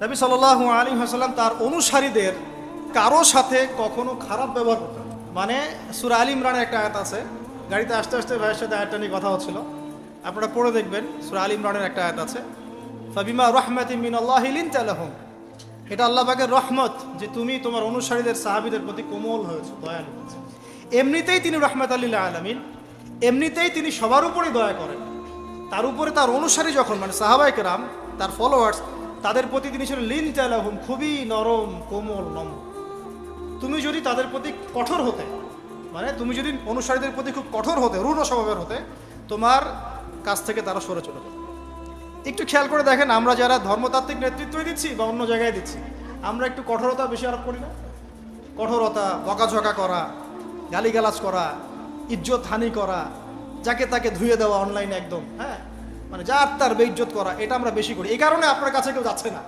নবী সাল্লাল্লাহু আলাইহি ওয়াসাল্লাম তার অনুসারীদের কারো সাথে কখনো খারাপ ব্যবহার করতেন না। মানে সূরা আল ইমরানের একটা আয়াত আছে, গাড়িতে আস্তে আস্তে ভাইয়ের সাথে আয়াতটা নিয়ে কথা হচ্ছিল, আপনারা পড়ে দেখবেন। সূরা আল ইমরানের একটা আয়াত আছে, ফাবিমা রাহমাতিন মিনাল্লাহি লিনতা লাহুম। এটা আল্লাহ পাকের রহমত যে তুমি তোমার অনুসারীদের সাহাবীদের প্রতি কোমল হয়েছে, দয়ালু হয়েছে। এমনিতেই তিনি রাহমাতাল লিল আলামিন, এমনিতেই তিনি সবার উপরেই দয়া করেন। তার উপরে তার অনুসারী যখন মানে সাহাবায়ে কেরাম, তার ফলোয়ার্স, তাদের প্রতি তিনি ছিলেন লিনতা লাহুম, খুবই নরম কোমল নম্র। তুমি যদি তাদের প্রতি কঠোর হতে, মানে তুমি যদি অনুসারীদের প্রতি খুব কঠোর হতে, রূঢ় স্বভাবের হতে, তোমার কাছ থেকে তারা সরে চলে যাবে। একটু খেয়াল করে দেখেন, আমরা যারা ধর্মতাত্ত্বিক নেতৃত্ব দিচ্ছি বা অন্য জায়গায় দিচ্ছি, আমরা একটু কঠোরতা বেশি আরোপ করি না? কঠোরতা, বকাঝকা করা, গালিগালাজ করা, ইজ্জত হানি করা, যাকে তাকে ধুয়ে দেওয়া অনলাইনে একদম, হ্যাঁ, মানে যার তার বেইজ্জত করা, এটা আমরা বেশি করি। এই কারণে আপনার কাছে কেউ যাচ্ছে না।